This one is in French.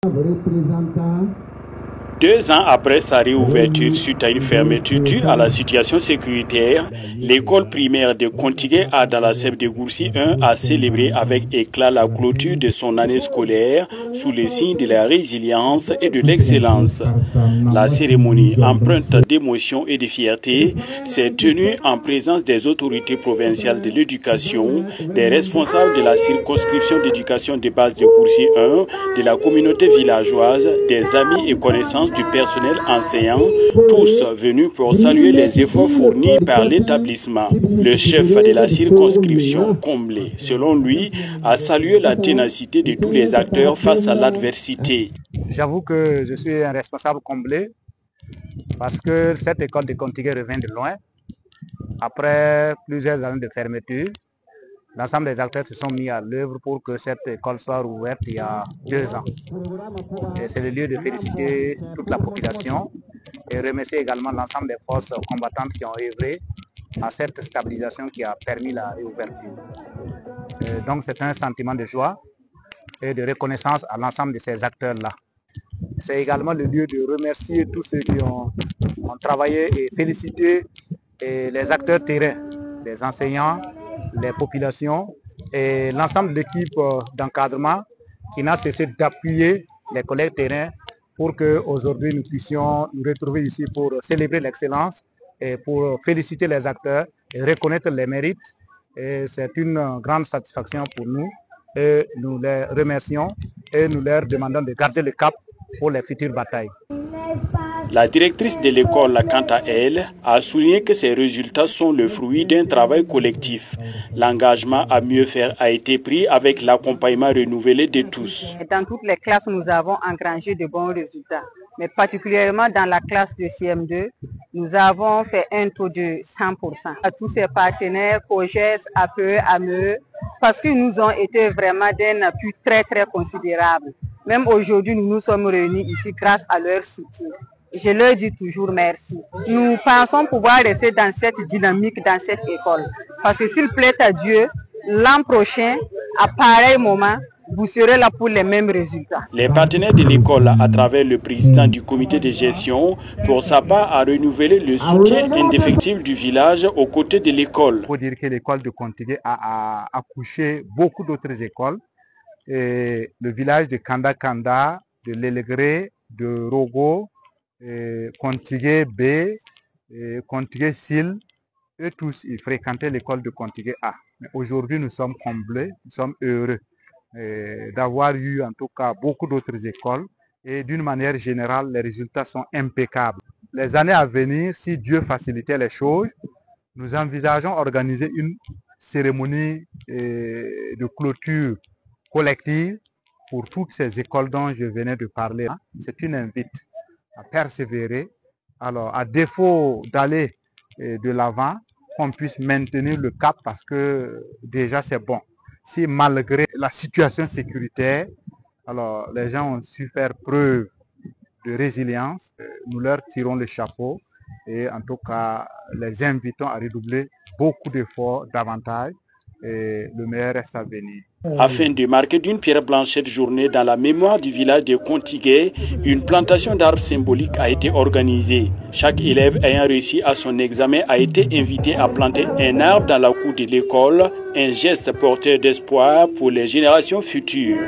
2 ans après sa réouverture suite à une fermeture due à la situation sécuritaire, l'école primaire de Kontigué A dans la SEP de Gourcy 1 a célébré avec éclat la clôture de son année scolaire sous le signe de la résilience et de l'excellence. La cérémonie, empreinte d'émotion et de fierté, s'est tenue en présence des autorités provinciales de l'éducation, des responsables de la circonscription d'éducation de base de Gourcy 1, de la communauté villageoise, des amis et connaissances du personnel enseignant, tous venus pour saluer les efforts fournis par l'établissement. Le chef de la circonscription, comblé, selon lui, a salué la ténacité de tous les acteurs face à l'adversité. J'avoue que je suis un responsable comblé parce que cette école de Kontigué revient de loin. Après plusieurs années de fermeture, l'ensemble des acteurs se sont mis à l'œuvre pour que cette école soit rouverte il y a 2 ans. C'est le lieu de féliciter toute la population et remercier également l'ensemble des forces combattantes qui ont œuvré à cette stabilisation qui a permis la réouverture. Donc c'est un sentiment de joie et de reconnaissance à l'ensemble de ces acteurs-là. C'est également le lieu de remercier tous ceux qui ont travaillé et féliciter les acteurs terrain, les enseignants, les populations et l'ensemble de l'équipe d'encadrement qui n'a cessé d'appuyer les collègues terrain pour qu'aujourd'hui nous puissions nous retrouver ici pour célébrer l'excellence et pour féliciter les acteurs et reconnaître les mérites. C'est une grande satisfaction pour nous et nous les remercions et nous leur demandons de garder le cap pour les futures batailles. La directrice de l'école, quant à elle, a souligné que ces résultats sont le fruit d'un travail collectif. L'engagement à mieux faire a été pris avec l'accompagnement renouvelé de tous. Dans toutes les classes, nous avons engrangé de bons résultats. Mais particulièrement dans la classe de CM2, nous avons fait un taux de 100%. À tous ces partenaires, COGES, APE, AME, parce qu'ils nous ont été vraiment d'un appui très considérable. Même aujourd'hui, nous nous sommes réunis ici grâce à leur soutien. Je leur dis toujours merci. Nous pensons pouvoir rester dans cette dynamique, dans cette école. Parce que s'il plaît à Dieu, l'an prochain, à pareil moment, vous serez là pour les mêmes résultats. Les partenaires de l'école, à travers le président du comité de gestion, pour sa part, a renouvelé le soutien indéfectible du village aux côtés de l'école. Il faut dire que l'école de Kontigué a accouché beaucoup d'autres écoles. Et le village de Kanda, de Lélégré, de Rogo, Kontigué B, Kontigué Sil, eux tous ils fréquentaient l'école de Kontigué A. Mais aujourd'hui nous sommes comblés, nous sommes heureux d'avoir eu en tout cas beaucoup d'autres écoles et d'une manière générale les résultats sont impeccables. Les années à venir, si Dieu facilitait les choses, nous envisageons organiser une cérémonie de clôture collective pour toutes ces écoles dont je venais de parler. C'est une invite à persévérer. Alors, à défaut d'aller de l'avant, qu'on puisse maintenir le cap parce que déjà c'est bon. Si malgré la situation sécuritaire, alors les gens ont su faire preuve de résilience, nous leur tirons le chapeau et en tout cas les invitons à redoubler beaucoup d'efforts davantage et le meilleur reste à venir. Afin de marquer d'une pierre blanche cette journée dans la mémoire du village de Kontigué, une plantation d'arbres symbolique a été organisée. Chaque élève ayant réussi à son examen a été invité à planter un arbre dans la cour de l'école, un geste porteur d'espoir pour les générations futures.